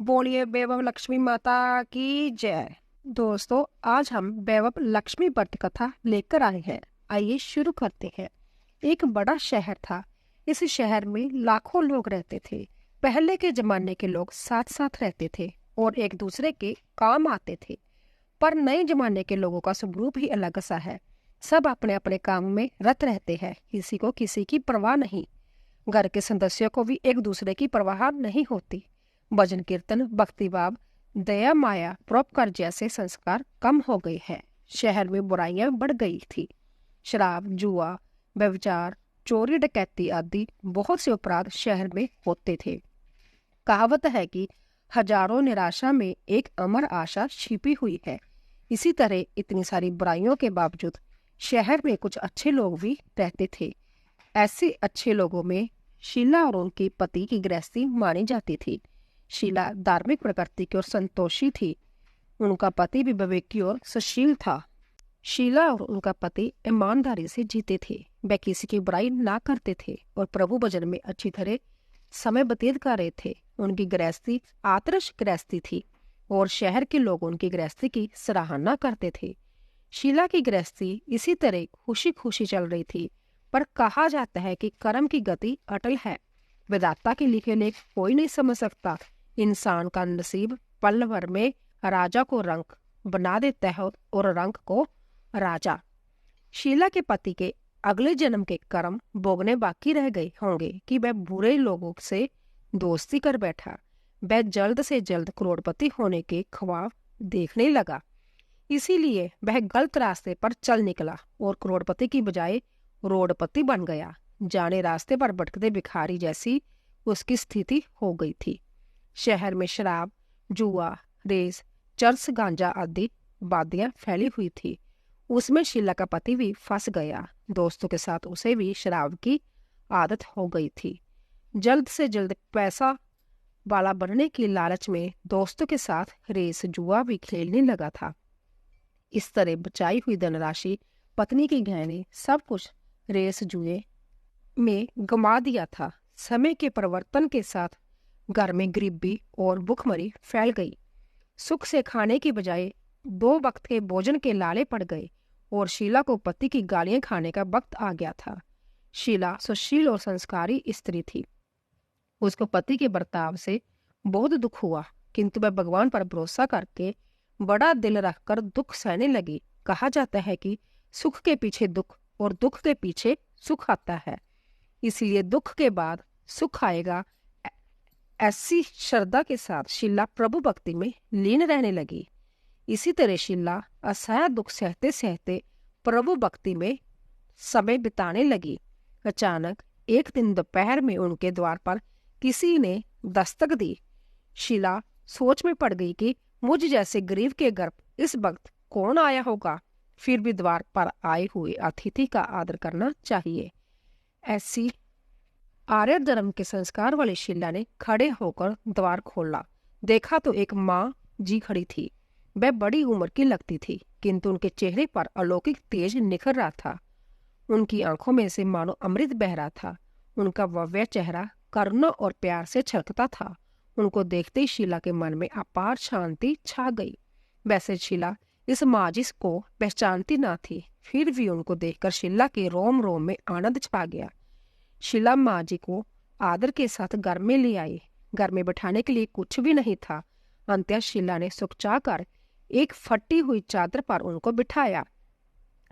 बोलिए वैभव लक्ष्मी माता की जय। दोस्तों, आज हम वैभव लक्ष्मी व्रत कथा लेकर आए हैं। आइए शुरू करते हैं। एक बड़ा शहर था। इस शहर में लाखों लोग रहते थे। पहले के जमाने के लोग साथ साथ रहते थे और एक दूसरे के काम आते थे। पर नए जमाने के लोगों का स्वरूप ही अलग सा है। सब अपने अपने काम में रत रहते हैं। किसी को किसी की परवाह नहीं। घर के सदस्यों को भी एक दूसरे की परवाह नहीं होती। भजन कीर्तन, भक्ति भाव, दया, माया, परोपकार जैसे संस्कार कम हो गए हैं। शहर में बुराइयां बढ़ गई थी। शराब, जुआ, व्यभिचार, चोरी, डकैती आदि बहुत से अपराध शहर में होते थे। कहावत है कि हजारों निराशा में एक अमर आशा छिपी हुई है। इसी तरह इतनी सारी बुराइयों के बावजूद शहर में कुछ अच्छे लोग भी रहते थे। ऐसे अच्छे लोगों में शीला और उनके पति की गृहस्थी मानी जाती थी। शीला धार्मिक प्रकृति की ओर संतोषी थी। उनका पति भी विवेकी और सुशील था। शीला और उनका पति ईमानदारी से जीते थे। वे किसी की बुराई ना करते थे और प्रभु भजन में अच्छी तरह समय व्यतीत कर रहे थे। उनकी गृहस्थी आदर्श गृहस्थी थी और शहर के लोग उनकी गृहस्थी की सराहना करते थे। शीला की गृहस्थी इसी तरह खुशी खुशी चल रही थी। पर कहा जाता है कि कर्म की गति अटल है। विधाता के लिखे लेख कोई नहीं समझ सकता। इंसान का नसीब पल भर में राजा को रंक बना देता है और रंक को राजा। शीला के पति के अगले जन्म के कर्म भोगने बाकी रह गए होंगे कि वह बुरे लोगों से दोस्ती कर बैठा। वह जल्द से जल्द करोड़पति होने के ख्वाब देखने लगा। इसीलिए वह गलत रास्ते पर चल निकला और करोड़पति की बजाय रोडपति बन गया। जाने रास्ते पर भटकते भिखारी जैसी उसकी स्थिति हो गई थी। शहर में शराब, जुआ, रेस, चरस, गांजा आदि वादियां फैली हुई थी। उसमें शीला का पति भी फंस गया। दोस्तों के साथ उसे भी शराब की आदत हो गई थी। जल्द से जल्द पैसा वाला बनने की लालच में दोस्तों के साथ रेस, जुआ भी खेलने लगा था। इस तरह बचाई हुई धनराशि, पत्नी के गहने, सब कुछ रेस जुए में गंवा दिया था। समय के परिवर्तन के साथ घर में गरीबी और भूखमरी फैल गई। सुख से खाने की बजाय 2 वक्त के भोजन के लाले पड़ गए और शीला को पति की गालियां खाने का वक्त आ गया था। शीला सुशील और संस्कारी स्त्री थी। उसको पति के बर्ताव से बहुत दुख हुआ, किंतु वह भगवान पर भरोसा करके बड़ा दिल रखकर दुख सहने लगी। कहा जाता है कि सुख के पीछे दुख और दुख के पीछे सुख आता है, इसलिए दुख के बाद सुख आएगा। ऐसी श्रद्धा के साथ शीला प्रभु भक्ति में लीन रहने लगी। इसी तरह शीला असह्य दुख सहते सहते प्रभु भक्ति में समय बिताने लगी। अचानक एक दिन दोपहर में उनके द्वार पर किसी ने दस्तक दी। शीला सोच में पड़ गई कि मुझ जैसे गरीब के घर इस वक्त कौन आया होगा। फिर भी द्वार पर आए हुए अतिथि का आदर करना चाहिए। ऐसी आर्य धर्म के संस्कार वाली शीला ने खड़े होकर द्वार खोला। देखा तो एक माँ जी खड़ी थी। वह बड़ी उम्र की लगती थी, किंतु उनके चेहरे पर अलौकिक तेज निखर रहा था। उनकी आंखों में से मानो अमृत बह रहा था। उनका भव्य चेहरा करुणा और प्यार से छलकता था। उनको देखते ही शीला के मन में अपार शांति छा गई। वैसे शीला इस माजिस को पहचानती ना थी, फिर भी उनको देखकर शीला के रोम रोम में आनंद छा गया। शीला माँ जी को आदर के साथ घर में ले आई। घर में बैठाने के लिए कुछ भी नहीं था। अंत्य शीला ने सुखचा कर एक फटी हुई चादर पर उनको बिठाया।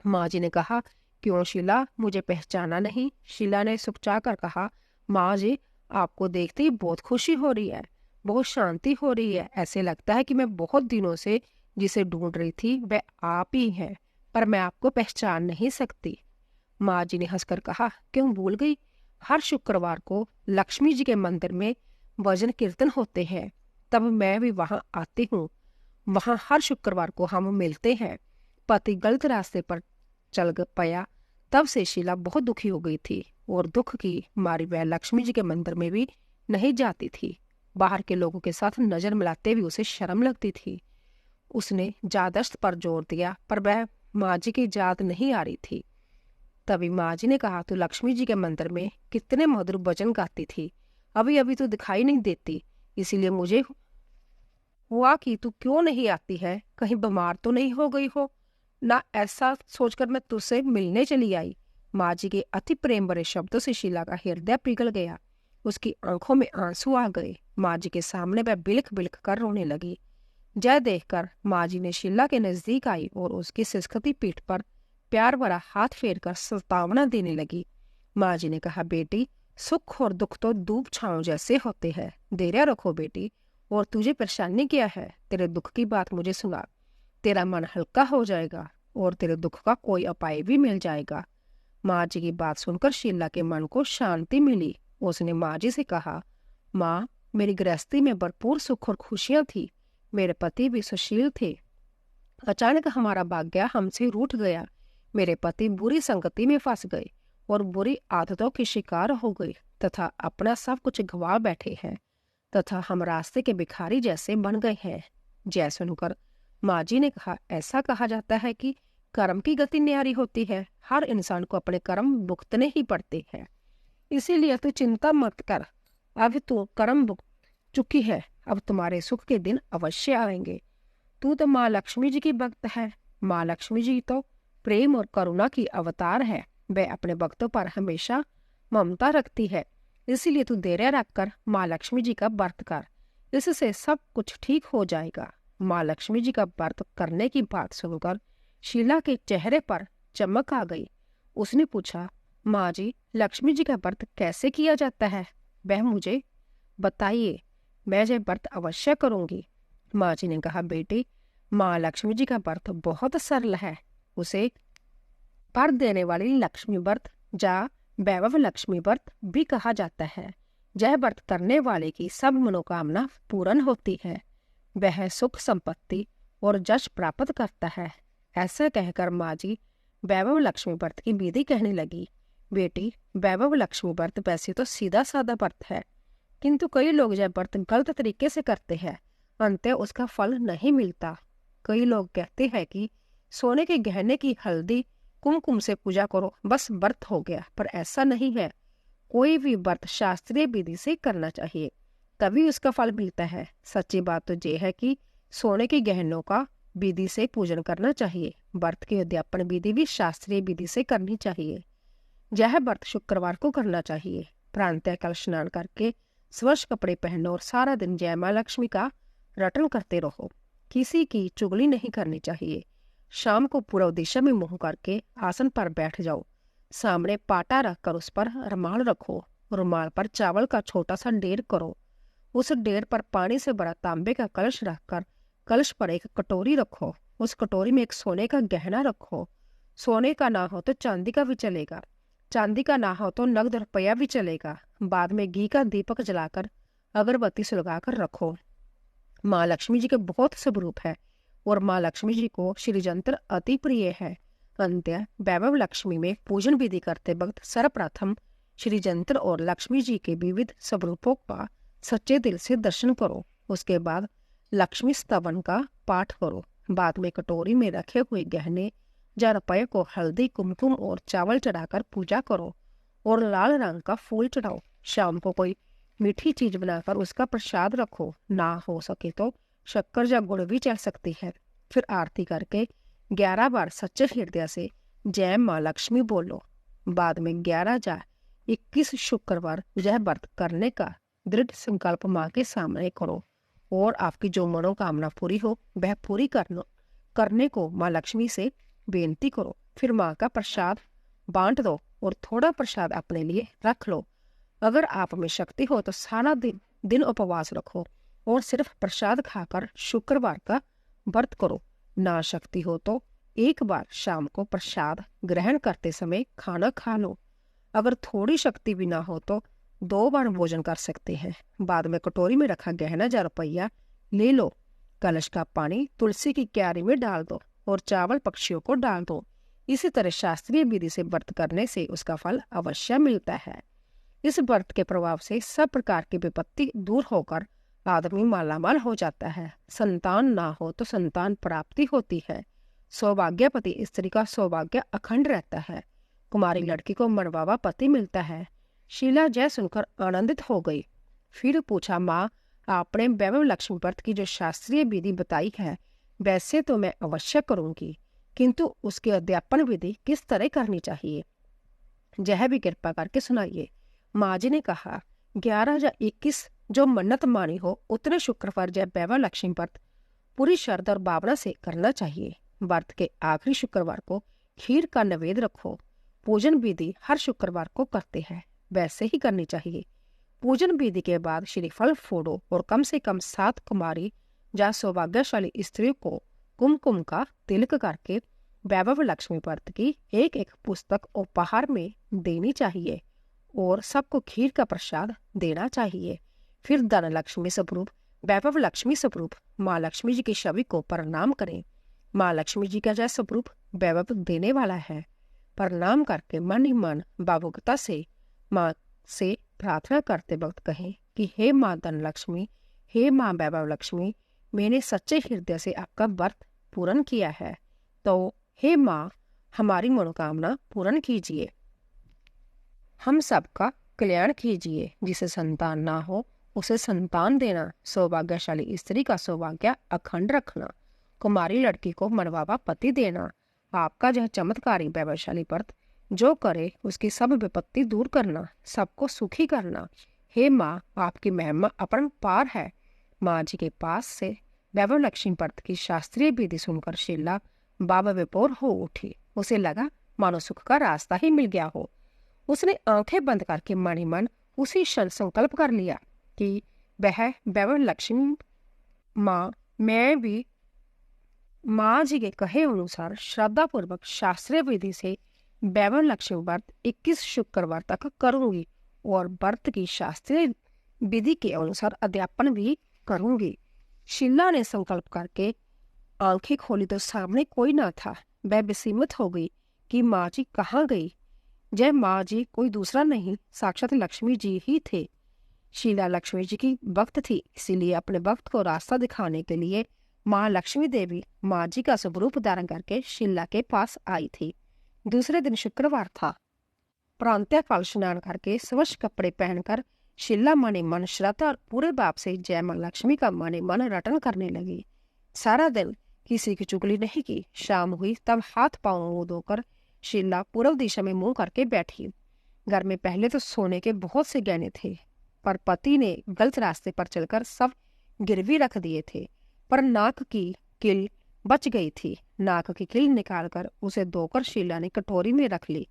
माँ जी ने कहा, क्यों शीला, मुझे पहचाना नहीं? शीला ने सुखचा कर कहा, माँ जी, आपको देखते ही बहुत खुशी हो रही है, बहुत शांति हो रही है। ऐसे लगता है कि मैं बहुत दिनों से जिसे ढूंढ रही थी वह आप ही है, पर मैं आपको पहचान नहीं सकती। माँ जी ने हंसकर कहा, क्यों भूल गई? हर शुक्रवार को लक्ष्मी जी के मंदिर में भजन कीर्तन होते हैं, तब मैं भी वहां आती हूँ। वहां हर शुक्रवार को हम मिलते हैं। पति गलत रास्ते पर चल पाया, तब से शीला बहुत दुखी हो गई थी और दुख की मारी वह लक्ष्मी जी के मंदिर में भी नहीं जाती थी। बाहर के लोगों के साथ नजर मिलाते भी उसे शर्म लगती थी। उसने जादश्त पर जोर दिया, पर वह माँ जी की याद नहीं आ रही थी। तभी माँ जी ने कहा, तो लक्ष्मी जी के मंदिर में कितने मधुर भजन गाती थी, अभी अभी तो दिखाई नहीं देती, इसीलिए मुझे हुआ कि तू क्यों नहीं आती है? कहीं बीमार तो नहीं हो गई हो? ना ऐसा सोचकर मैं तुझसे मिलने चली आई। माँ जी के अति प्रेम भरे शब्दों से शीला का हृदय पिघल गया। उसकी आंखों में आंसू आ गए। माँ जी के सामने वह बिलख बिलख कर रोने लगी। जय देखकर माँ जी ने शीला के नजदीक आई और उसकी सिसकती पीठ पर प्यार भरा हाथ फेर कर सतावना देने लगी। माँ जी ने कहा, बेटी, सुख और दुख तो धूप छांव जैसे होते हैं। धैर्य रखो बेटी। और तुझे परेशानी क्या है? तेरे दुख की बात मुझे सुना। तेरा मन हल्का हो जाएगा और तेरे दुख का कोई उपाय भी मिल जाएगा। माँ जी की बात सुनकर शीला के मन को शांति मिली। उसने माँ जी से कहा, माँ, मेरी गृहस्थी में भरपूर सुख और खुशियां थी। मेरे पति भी सुशील थे। अचानक हमारा भाग्य हमसे रूठ गया। मेरे पति बुरी संगति में फंस गए और बुरी आदतों के शिकार हो गए तथा अपना सब कुछ गंवा बैठे हैं तथा हम रास्ते के भिखारी जैसे बन गए हैं। जय सुनकर माँ जी ने कहा, ऐसा कहा जाता है कि कर्म की गति न्यारी होती है। हर इंसान को अपने कर्म भुगतने ही पड़ते हैं। इसीलिए तू चिंता मत कर। अब तू कर्म भुगत चुकी है। अब तुम्हारे सुख के दिन अवश्य आएंगे। तू तो माँ लक्ष्मी जी की भक्त है। माँ लक्ष्मी जी तो प्रेम और करुणा की अवतार है। वह अपने भक्तों पर हमेशा ममता रखती है। इसीलिए तू धैर्य रखकर माँ लक्ष्मी जी का व्रत कर। इससे सब कुछ ठीक हो जाएगा। माँ लक्ष्मी जी का व्रत करने की बात सुनकर शीला के चेहरे पर चमक आ गई। उसने पूछा, माँ जी, लक्ष्मी जी का व्रत कैसे किया जाता है? वह मुझे बताइए, मैं यह व्रत अवश्य करूंगी। माँ जी ने कहा, बेटी, माँ लक्ष्मी जी का व्रत बहुत सरल है। उसे पर देने वाली लक्ष्मी व्रत या वैभव लक्ष्मी व्रत भी कहा जाता है। यह व्रत करने वाले की सब मनोकामना पूर्ण होती है। वह सुख संपत्ति और यश प्राप्त करता है। ऐसा कहकर माँ जी वैभव लक्ष्मी व्रत की विधि कहने लगी। बेटी, वैभव लक्ष्मी व्रत वैसे तो सीधा साधा व्रत है, किंतु कई लोग यह व्रत गलत तरीके से करते हैं। अंत उसका फल नहीं मिलता। कई लोग कहते हैं कि सोने के गहने की हल्दी कुमकुम से पूजा करो, बस व्रत हो गया। पर ऐसा नहीं है। कोई भी व्रत शास्त्रीय विधि से करना चाहिए, तभी उसका फल मिलता है। सच्ची बात तो ये है कि सोने के गहनों का विधि से पूजन करना चाहिए। व्रत की उद्यापन विधि भी शास्त्रीय विधि से करनी चाहिए। यह व्रत शुक्रवार को करना चाहिए। प्रातः काल स्नान करके स्वच्छ कपड़े पहनो और सारा दिन जय माँ लक्ष्मी का रटन करते रहो। किसी की चुगली नहीं करनी चाहिए। शाम को पूर्व दिशा में मुंह करके आसन पर बैठ जाओ। सामने पाटा रखकर उस पर रुमाल रखो। रुमाल पर चावल का छोटा सा ढेर करो। उस ढेर पर पानी से भरा तांबे का कलश रखकर कलश पर एक कटोरी रखो। उस कटोरी में एक सोने का गहना रखो। सोने का ना हो तो चांदी का भी चलेगा। चांदी का ना हो तो नगद रुपया भी चलेगा। बाद में घी का दीपक जलाकर अगरबत्ती सुलगाकर रखो। माँ लक्ष्मी जी के बहुत शुभ रूप है और माँ लक्ष्मी जी को श्री यंत्र अति प्रिय है। अंत्य वैभव लक्ष्मी में पूजन विधि करते वक्त सर्वप्रथम श्री यंत्र और लक्ष्मी जी के विविध स्वरूपों का सच्चे दिल से दर्शन करो। उसके बाद लक्ष्मी स्तवन का पाठ करो। बाद में कटोरी में रखे हुए गहने या रुपये को हल्दी, कुमकुम और चावल चढ़ाकर पूजा करो और लाल रंग का फूल चढ़ाओ। शाम को कोई मीठी चीज बनाकर उसका प्रसाद रखो। ना हो सके तो शक्कर या गुड़ भी चल सकती है। फिर आरती करके 11 बार सच्चे हृदय से जय माँ लक्ष्मी बोलो। बाद में 11 या 21 शुक्रवार यह व्रत करने का दृढ़ संकल्प माँ के सामने करो और आपकी जो मनोकामना पूरी हो वह पूरी करने को माँ लक्ष्मी से बेनती करो। फिर माँ का प्रसाद बांट दो और थोड़ा प्रसाद अपने लिए रख लो। अगर आप में शक्ति हो तो सारा दिन उपवास रखो और सिर्फ प्रसाद खाकर शुक्रवार का व्रत करो। ना शक्ति हो तो एक बार शाम को प्रसाद ग्रहण करते समय खाना खा लो। अगर थोड़ी शक्ति भी ना हो तो 2 बार भोजन कर सकते हैं। बाद में कटोरी में रखा गहना या रुपया ले लो। कलश का पानी तुलसी की क्यारी में डाल दो और चावल पक्षियों को डाल दो। इसी तरह शास्त्रीय विधि से व्रत करने से उसका फल अवश्य मिलता है। इस व्रत के प्रभाव से सब प्रकार की विपत्ति दूर होकर आदमी मालामाल हो जाता है। संतान ना हो तो संतान प्राप्ति होती है। सौभाग्यवती स्त्री का सौभाग्य अखंड रहता है। कुमारी लड़की को मनवावा पति मिलता है। शीला जय सुनकर आनंदित हो गई। फिर पूछा, माँ, आपने वैभव लक्ष्मी व्रत की जो शास्त्रीय विधि बताई है वैसे तो मैं अवश्य करूंगी, किंतु उसकी अध्यापन विधि किस तरह करनी चाहिए, यह भी कृपा करके सुनाइए। माँ जी ने कहा, 11 या 21 जो मन्नत मानी हो उतने शुक्रवार या वैभव लक्ष्मी व्रत पूरी श्रद्धा और भावना से करना चाहिए। व्रत के आखिरी शुक्रवार को खीर का नैवेद्य रखो। पूजन विधि हर शुक्रवार को करते हैं, वैसे ही करनी चाहिए। पूजन विधि के बाद श्रीफल फोड़ो और कम से कम 7 कुमारी या सौभाग्यशाली स्त्री को कुमकुम का तिलक करके वैभव लक्ष्मी व्रत की एक एक पुस्तक उपहार में देनी चाहिए और सबको खीर का प्रसाद देना चाहिए। फिर धन लक्ष्मी स्वरूप वैभव लक्ष्मी स्वरूप माँ लक्ष्मी जी की छवि को प्रणाम करें। माँ लक्ष्मी जी का जय स्वरूप वैभव देने वाला है। प्रणाम करके मन ही मन भावुकता से माँ से प्रार्थना करते वक्त कहें कि हे माँ धन लक्ष्मी, हे माँ वैभव लक्ष्मी, मैंने सच्चे हृदय से आपका व्रत पूर्ण किया है, तो हे माँ हमारी मनोकामना पूर्ण कीजिए, हम सबका कल्याण कीजिए। जिसे संतान ना हो उसे संतान देना, सौभाग्यशाली स्त्री का सौभाग्य अखंड रखना, कुमारी लड़की को मनवावा पति देना। आपका यह चमत्कारी वैभवशाली व्रत जो करे उसकी सब विपत्ति दूर करना, सबको सुखी करना। हे माँ आपकी महिमा अपरंपार है। माँ जी के पास से वैभव लक्ष्मी व्रत की शास्त्रीय विधि सुनकर शीला बाबा विभोर हो उठी। उसे लगा मानो सुख का रास्ता ही मिल गया हो। उसने आंखें बंद करके मन ही मन उसी क्षण संकल्प कर लिया कि वह वैभव लक्ष्मी माँ मैं भी माँ जी के कहे अनुसार श्रद्धा पूर्वक शास्त्रीय विधि से वैभव लक्ष्मी व्रत 21 शुक्रवार तक करूंगी और व्रत की शास्त्रीय विधि के अनुसार अध्यापन भी करूंगी। शीला ने संकल्प करके आंखें खोली तो सामने कोई ना था। वह विस्मित हो गई कि माँ जी कहाँ गई। जय माँ जी कोई दूसरा नहीं, साक्षात लक्ष्मी जी ही थे। शीला लक्ष्मी जी की भक्त थी, इसीलिए अपने भक्त को रास्ता दिखाने के लिए माँ लक्ष्मी देवी माँ जी का स्वरूप धारण करके शीला के पास आई थी। दूसरे दिन शुक्रवार था। प्रांतः काल स्नान करके स्वच्छ कपड़े पहनकर शीला मने मन श्रद्धा और पूरे भाव से जय माँ लक्ष्मी का मने मन रटन करने लगी। सारा दिन किसी की चुगली नहीं की। शाम हुई तब हाथ पांव मुंह धोकर शीला पूर्व दिशा में मुंह करके बैठी। घर में पहले तो सोने के बहुत से गहने थे, पर पति ने गलत रास्ते पर चलकर सब गिरवी रख दिए थे। पर नाक की किल बच गई थी। नाक की किल निकालकर उसे धोकर शीला ने कटोरी में रख ली।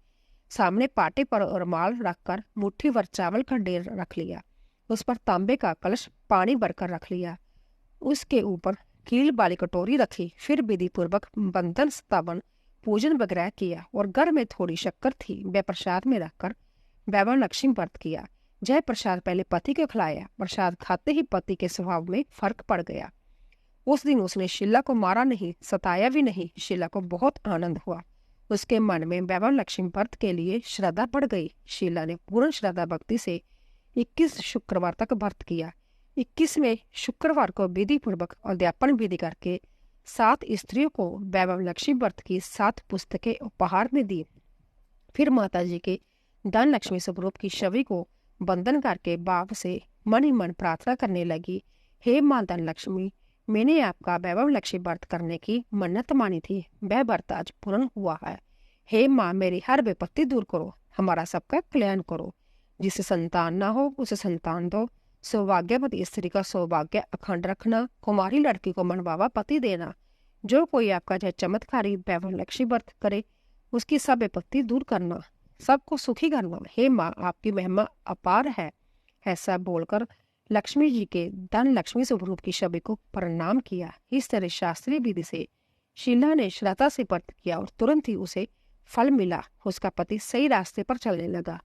सामने पाटे पर रुमाल रखकर मुट्ठी भर चावल का ढेर रख लिया। उस पर तांबे का कलश पानी भरकर रख लिया। उसके ऊपर कील वाली कटोरी रखी। फिर विधि पूर्वक बंधन स्थापन पूजन वगैरह किया और घर में थोड़ी शक्कर थी, वह प्रसाद में रखकर वैभव लक्ष्मी व्रत किया। जय प्रसाद पहले पति को खिलाया। प्रसाद खाते ही पति के स्वभाव में फर्क पड़ गया। उस दिन उसने शीला को मारा नहीं, सताया भी नहीं। शीला को बहुत आनंद हुआ। उसके मन में वैभव लक्ष्मी व्रत के लिए श्रद्धा बढ़ गई। शीला ने पूर्ण श्रद्धा भक्ति से 21 शुक्रवार तक व्रत किया। 21वें शुक्रवार को विधि पूर्वक अध्यापन विधि करके 7 स्त्रियों को वैभव लक्ष्मी व्रत की 7 पुस्तकें उपहार में दी। फिर माता जी के धन लक्ष्मी स्वरूप की छवि को वंदन करके भाव से मन ही मन प्रार्थना करने लगी। हे माँ धन लक्ष्मी, मैंने आपका वैभव लक्ष्मी व्रत करने की मन्नत मानी थी, वह व्रत आज पूर्ण हुआ है। हे माँ मेरी हर विपत्ति दूर करो, हमारा सबका कल्याण करो। जिसे संतान ना हो उसे संतान दो, सौभाग्यवती स्त्री का सौभाग्य अखंड रखना, कुमारी लड़की को मनवावा पति देना। जो कोई आपका यह चमत्कारी वैभव लक्ष्मी व्रत करे उसकी सब विपत्ति दूर करना, सबको सुखी करना। हे माँ आपकी महिमा अपार है। ऐसा बोलकर लक्ष्मी जी के धन लक्ष्मी स्वरूप की छवि को प्रणाम किया। इस तरह शास्त्रीय विधि से शीला ने श्रद्धा से व्रत किया और तुरंत ही उसे फल मिला। उसका पति सही रास्ते पर चलने लगा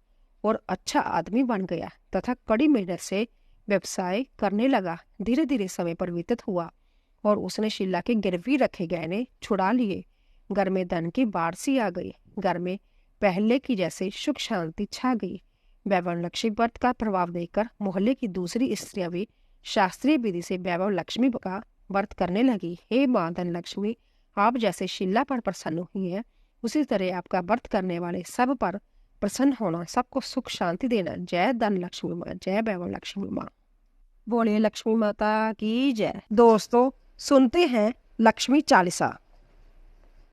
और अच्छा आदमी बन गया तथा कड़ी मेहनत से व्यवसाय करने लगा। धीरे धीरे समय पर व्यतीत हुआ और उसने शीला के गिरवी रखे गहने छुड़ा लिए। घर में धन की बाढ़ सी आ गई। घर में पहले की जैसे सुख शांति छा गई। वैभव लक्ष्मी व्रत का प्रभाव देखकर मोहल्ले की दूसरी स्त्रियां भी शास्त्रीय विधि से वैभव लक्ष्मी का व्रत करने लगी। हे माँ धन लक्ष्मी, आप जैसे शीला पर प्रसन्न हुई है उसी तरह आपका व्रत करने वाले सब पर प्रसन्न होना, सबको सुख शांति देना। जय धन लक्ष्मी माँ, जय वैभव लक्ष्मी माँ। बोले लक्ष्मी माता की जय। दोस्तों सुनते हैं लक्ष्मी चालीसा।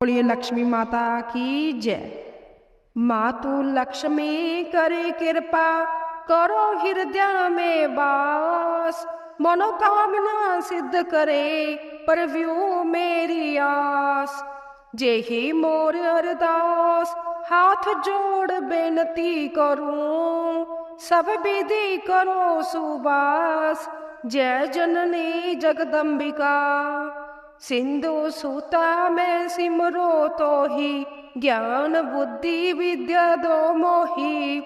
बोलिए लक्ष्मी माता की जय। मातु लक्ष्मी करे कृपा, करो हृदय में वास, मनोकामना सिद्ध करे, परव्यू मेरी आस। जेहि मोर अरदास, हाथ जोड़ बेनती करूं, सब विधि करो सुबास। जय जननी जगदम्बिका, सिंधु सूता में सिमरो तो ही, ज्ञान बुद्धि विद्या दो मोही।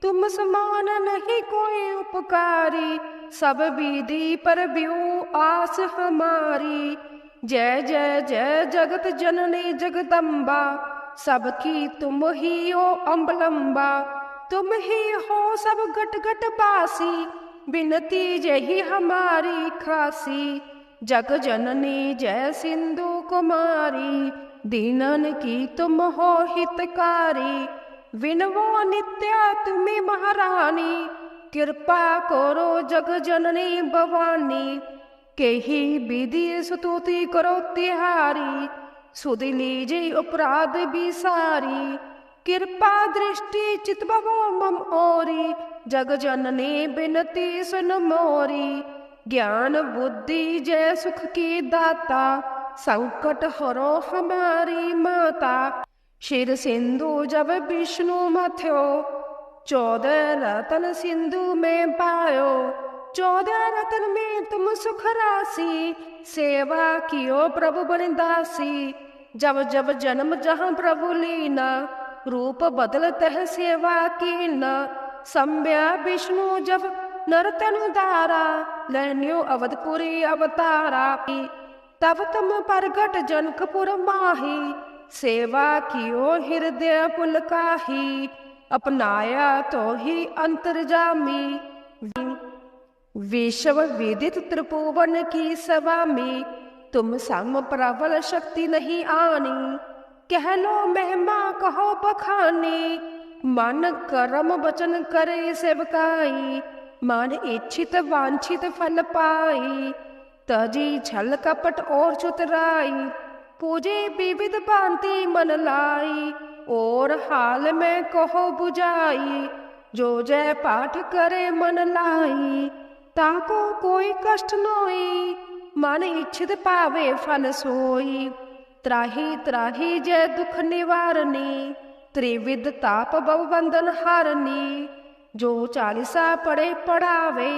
तुम समान नहीं कोई उपकारी, सब विधि पर व्यू आस हमारी। जय जय जय जगत जननी जगदम्बा, सबकी तुम ही हो अम्बलम्बा। तुम ही हो सब घट घट बासी, बिनती यही हमारी खासी। जग जननी जय सिंधु कुमारी, दीनन की तुम हो हितकारी। विनवो नित्या तुम्हें महारानी, कृपा करो जग जननी भवानी। के ही विधि स्तुति करो तिहारी, सुध लीजिए अपराध बिसारी। कृपा दृष्टि चित भवो मम ओरी, जग जननी बिनती सुन मोरी। ज्ञान बुद्धि जय सुख की दाता, संकट हरो हमारी माता। क्षीर सिंधु जब विष्णु मथ्यो, 14 रतन सिंधु में पायो। 14 रतन में तुम सुख राशि, सेवा कियो प्रभु बन दासी। जब जब जन्म जहाँ प्रभु लीना, रूप बदलत है सेवा की न। सम्या विष्णु जब नर तनु दारा, लैन्यो अवधपुरी अवतारा। तब तुम प्रगट जनकपुर माही, सेवा कियो हृदय पुलकाही। अपनाया तो ही अंतर्जामी, विश्व विदित त्रिभुवन की सभा में। तुम सम प्रबल शक्ति नहीं आनी, कह लो महिमा कहो बखानी। मन कर्म वचन करे सेवकाई, मन इच्छित वांछित फल पाई। तजी छल कपट और चतुराई, पूजे विविध भांति मन लाई। और हाल में कहो बुझाई, जो जय पाठ करे मन लाई। ताको कोई कष्ट नोई, मन इच्छित पावे फल सोई। त्राही त्राही जय दुख निवारणी, त्रिविध ताप भव बंधन हारनी। जो चालीसा पढ़े पढ़ावे,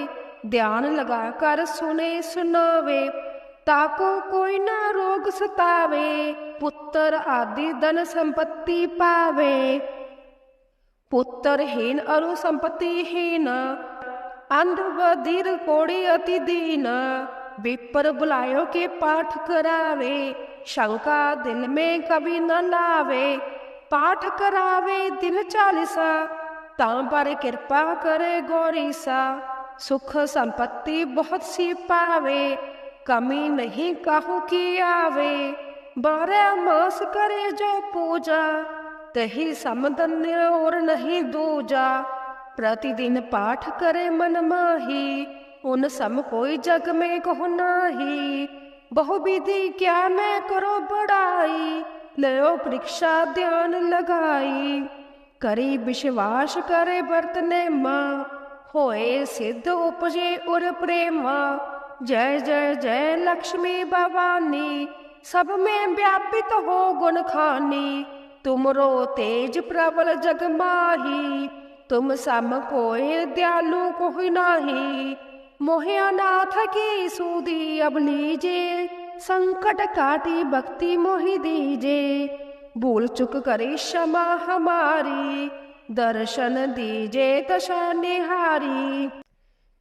ध्यान लगा कर सुने सुनावे। ताको कोई ना रोग सतावे, पुत्र आदि धन संपत्ति पावे। पुत्रहीन अरु संपत्तिहीन, अंध बधिर कोड़ी अति दीन। विपर बुलायो के पाठ करावे, शंका दिल में कभी न लावे। पाठ करावे दिल चालीसा, तां पर कृपा करे गौरीसा। सुख संपत्ति बहुत सी पावे, कमी नहीं काहू की आवे। 12 मास करे जो पूजा, तही समधन्य और नहीं दूजा। प्रतिदिन पाठ करे मन माही, उन सम कोई जग में कहो नाही। बहुविधि क्या मैं करो बड़ाई, लयो परीक्षा ध्यान लगाई। करी विश्वास करे बरतने माँ, होए सिद्ध उपजे और प्रेमा। जय जय जय लक्ष्मी भवानी, सब में व्यापित हो गुण खानी। तुमरो तेज प्रबल जग माही, तुम सम कोई दयालु कोई नाही। मोहे अनाथ की सूदी अब लीजे, संकट काटी भक्ति मोहि दीजे। भूल चुक करे क्षमा हमारी, दर्शन दीजे दशा निहारी।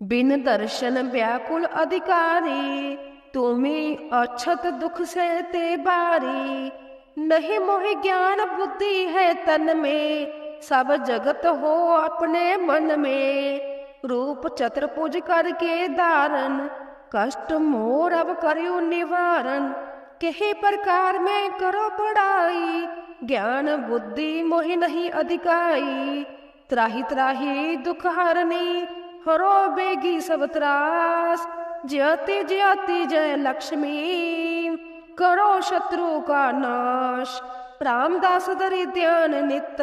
बिन दर्शन व्याकुल अधिकारी, तुम्ही अक्षत दुख सहते बारी। नहीं मोहि ज्ञान बुद्धि है तन में, सब जगत हो अपने मन में। रूप चतुर्भुज करके धारण, कष्ट मोर अब करियो निवारण। कहे प्रकार में करो बड़ाई, ज्ञान बुद्धि मोहि नहीं अधिकाई। त्राही त्राही दुख हरनी, हरो बेगी सब त्रास, जयति जयति जय लक्ष्मी, करो शत्रु का नाश। रामदास धरि ध्यान नित,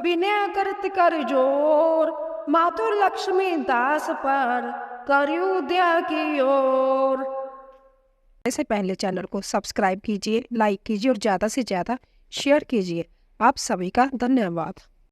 विनय करत कर जोर, मातु लक्ष्मी दास पर करयू दया की ओर। इससे पहले चैनल को सब्सक्राइब कीजिए, लाइक कीजिए और ज़्यादा से ज़्यादा शेयर कीजिए। आप सभी का धन्यवाद।